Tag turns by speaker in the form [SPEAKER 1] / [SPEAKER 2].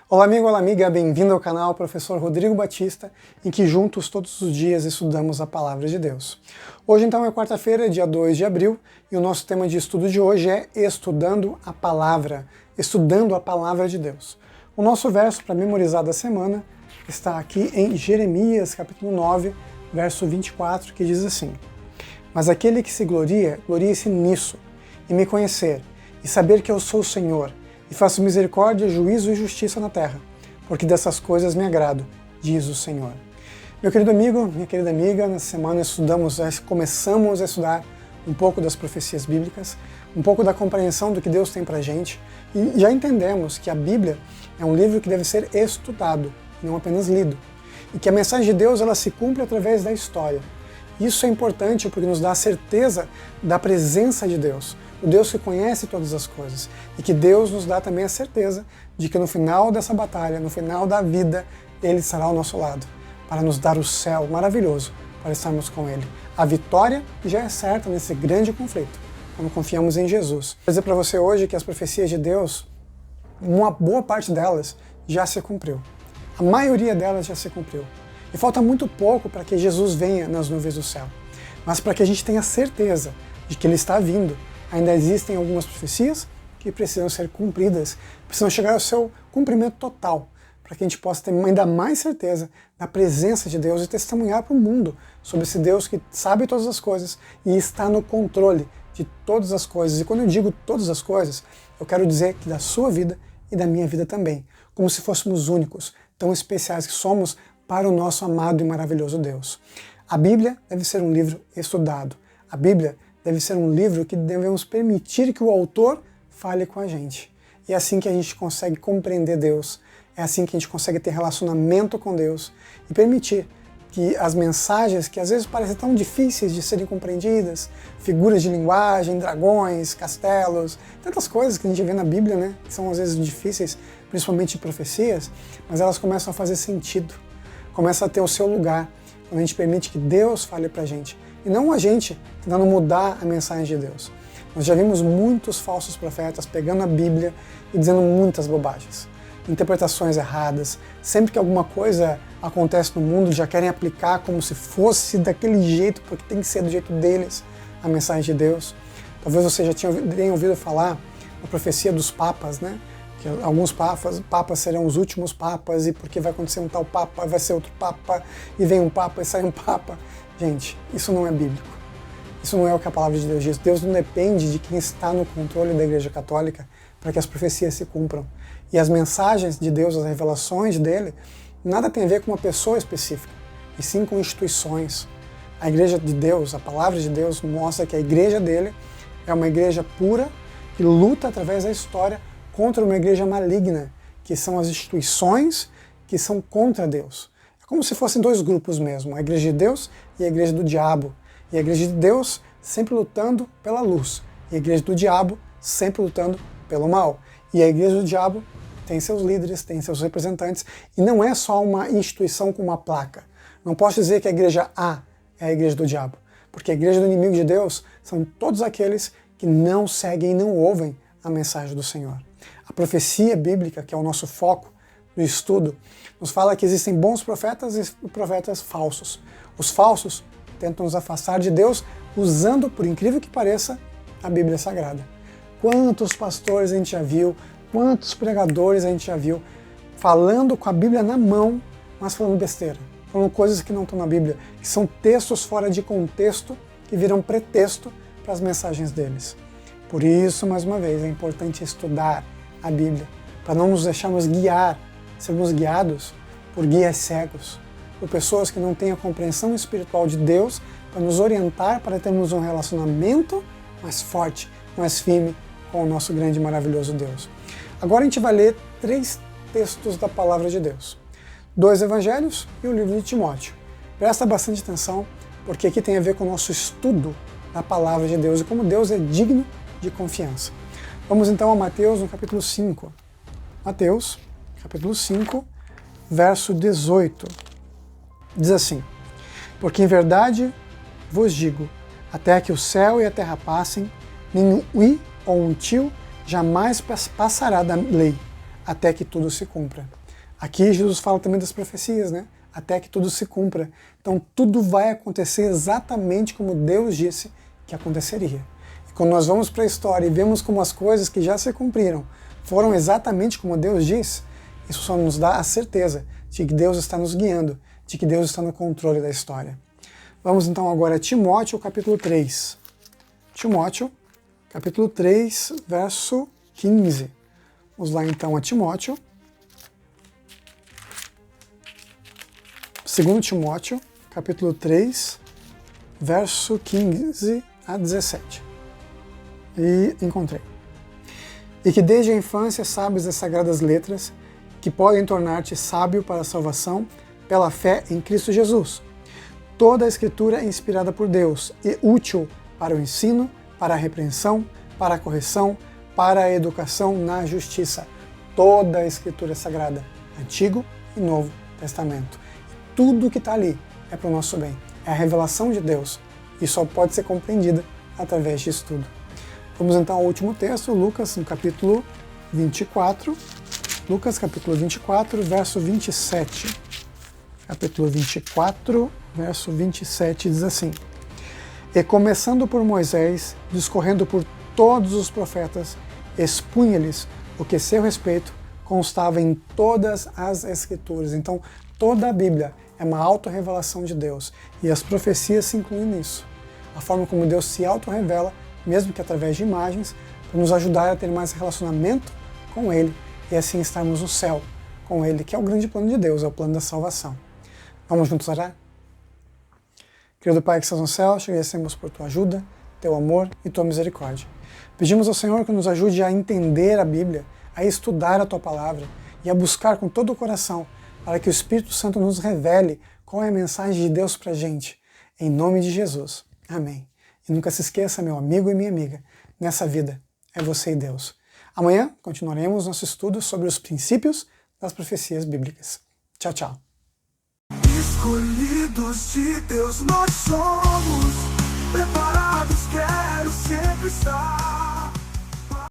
[SPEAKER 1] Olá amigo, olá amiga, bem-vindo ao canal Professor Rodrigo Batista, em que juntos todos os dias estudamos a Palavra de Deus. Hoje então é quarta-feira, dia 2 de abril, e o nosso tema de estudo de hoje é Estudando a Palavra de Deus. O nosso verso para memorizar da semana está aqui em Jeremias, capítulo 9, verso 24, que diz assim: Mas aquele que se gloria, glorie-se nisso, em me conhecer, e saber que eu sou o Senhor, e faço misericórdia, juízo e justiça na terra, porque dessas coisas me agrado, diz o Senhor. Meu querido amigo, minha querida amiga, nessa semana começamos a estudar um pouco das profecias bíblicas, um pouco da compreensão do que Deus tem pra gente, e já entendemos que a Bíblia é um livro que deve ser estudado, não apenas lido, e que a mensagem de Deus ela se cumpre através da história. Isso é importante porque nos dá a certeza da presença de Deus, o Deus que conhece todas as coisas, e que Deus nos dá também a certeza de que no final dessa batalha, no final da vida, Ele estará ao nosso lado, para nos dar o céu maravilhoso, para estarmos com Ele. A vitória já é certa nesse grande conflito, quando confiamos em Jesus. Vou dizer para você hoje que as profecias de Deus, uma boa parte delas já se cumpriu. A maioria delas já se cumpriu. E falta muito pouco para que Jesus venha nas nuvens do céu. Mas para que a gente tenha certeza de que Ele está vindo, ainda existem algumas profecias que precisam ser cumpridas, precisam chegar ao seu cumprimento total, para que a gente possa ter ainda mais certeza da presença de Deus e testemunhar para o mundo sobre esse Deus que sabe todas as coisas e está no controle de todas as coisas. E quando eu digo todas as coisas, eu quero dizer que da sua vida e da minha vida também, como se fôssemos únicos, tão especiais que somos para o nosso amado e maravilhoso Deus. A Bíblia deve ser um livro estudado. A Bíblia deve ser um livro que devemos permitir que o autor fale com a gente. E é assim que a gente consegue compreender Deus, é assim que a gente consegue ter relacionamento com Deus e permitir que as mensagens que às vezes parecem tão difíceis de serem compreendidas, figuras de linguagem, dragões, castelos, tantas coisas que a gente vê na Bíblia, né, que são às vezes difíceis, principalmente de profecias, mas elas começam a fazer sentido, começam a ter o seu lugar, quando a gente permite que Deus fale pra gente, e não a gente tentando mudar a mensagem de Deus. Nós já vimos muitos falsos profetas pegando a Bíblia e dizendo muitas bobagens, interpretações erradas. Sempre que alguma coisa acontece no mundo, já querem aplicar como se fosse daquele jeito, porque tem que ser do jeito deles a mensagem de Deus. Talvez você já tenha ouvido falar da profecia dos papas, né? Que alguns papas serão os últimos papas, e porque vai acontecer um tal papa, vai ser outro papa, e vem um papa e sai um papa. Gente, isso não é bíblico. Isso não é o que a palavra de Deus diz. Deus não depende de quem está no controle da Igreja Católica para que as profecias se cumpram. E as mensagens de Deus, as revelações dele, nada tem a ver com uma pessoa específica, e sim com instituições. A Igreja de Deus, a palavra de Deus mostra que a igreja dele é uma igreja pura que luta através da história contra uma igreja maligna, que são as instituições que são contra Deus. É como se fossem dois grupos mesmo, a igreja de Deus e a igreja do diabo. E a igreja de Deus sempre lutando pela luz, e a igreja do diabo sempre lutando pelo mal. E a igreja do diabo tem seus líderes, tem seus representantes, e não é só uma instituição com uma placa. Não posso dizer que a igreja A é a igreja do diabo, porque a igreja do inimigo de Deus são todos aqueles que não seguem e não ouvem a mensagem do Senhor. A profecia bíblica, que é o nosso foco do estudo, nos fala que existem bons profetas e profetas falsos. Os falsos tentam nos afastar de Deus usando, por incrível que pareça, a Bíblia Sagrada. Quantos pastores a gente já viu, quantos pregadores a gente já viu falando com a Bíblia na mão, mas falando besteira, falando coisas que não estão na Bíblia, que são textos fora de contexto, que viram pretexto para as mensagens deles. Por isso, mais uma vez, é importante estudar a Bíblia, para não nos deixarmos guiar, sermos guiados por guias cegos, por pessoas que não têm a compreensão espiritual de Deus para nos orientar, para termos um relacionamento mais forte, mais firme com o nosso grande e maravilhoso Deus. Agora a gente vai ler 3 textos da Palavra de Deus. 2 evangelhos e o livro de Timóteo. Presta bastante atenção, porque aqui tem a ver com o nosso estudo da Palavra de Deus e como Deus é digno de confiança. Vamos então a Mateus, no capítulo 5. Mateus, capítulo 5, verso 18. Diz assim: Porque em verdade vos digo, até que o céu e a terra passem, nenhum i ou um tio jamais passará da lei, até que tudo se cumpra. Aqui Jesus fala também das profecias, né? Até que tudo se cumpra. Então tudo vai acontecer exatamente como Deus disse que aconteceria. E quando nós vamos para a história e vemos como as coisas que já se cumpriram foram exatamente como Deus disse, isso só nos dá a certeza de que Deus está nos guiando, de que Deus está no controle da história. Vamos então agora a Timóteo, capítulo 3. Timóteo, capítulo 3, verso 15. Vamos lá então a Timóteo. 2 Timóteo, capítulo 3, verso 15 a 17. E encontrei. E que desde a infância sabes as sagradas letras, que podem tornar-te sábio para a salvação pela fé em Cristo Jesus. Toda a Escritura é inspirada por Deus e útil para o ensino, para a repreensão, para a correção, para a educação na justiça. Toda a Escritura é sagrada, Antigo e Novo Testamento. Tudo que está ali é para o nosso bem. É a revelação de Deus e só pode ser compreendida através disso tudo. Vamos então ao último texto, Lucas, no capítulo 24. Lucas, capítulo 24, verso 27. Capítulo 24, verso 27 diz assim: E começando por Moisés, discorrendo por todos os profetas, expunha-lhes o que seu respeito constava em todas as Escrituras. Então, toda a Bíblia é uma autorrevelação de Deus e as profecias se incluem nisso. A forma como Deus se autorrevela, mesmo que através de imagens, para nos ajudar a ter mais relacionamento com Ele e assim estarmos no céu com Ele, que é o grande plano de Deus, é o plano da salvação. Vamos juntos orar? Querido Pai que estás no céu, te agradecemos por tua ajuda, teu amor e tua misericórdia. Pedimos ao Senhor que nos ajude a entender a Bíblia, a estudar a tua palavra e a buscar com todo o coração para que o Espírito Santo nos revele qual é a mensagem de Deus para a gente. Em nome de Jesus. Amém. E nunca se esqueça, meu amigo e minha amiga, nessa vida é você e Deus. Amanhã continuaremos nosso estudo sobre os princípios das profecias bíblicas. Tchau, tchau.
[SPEAKER 2] Escolhidos de Deus nós somos, preparados quero sempre estar.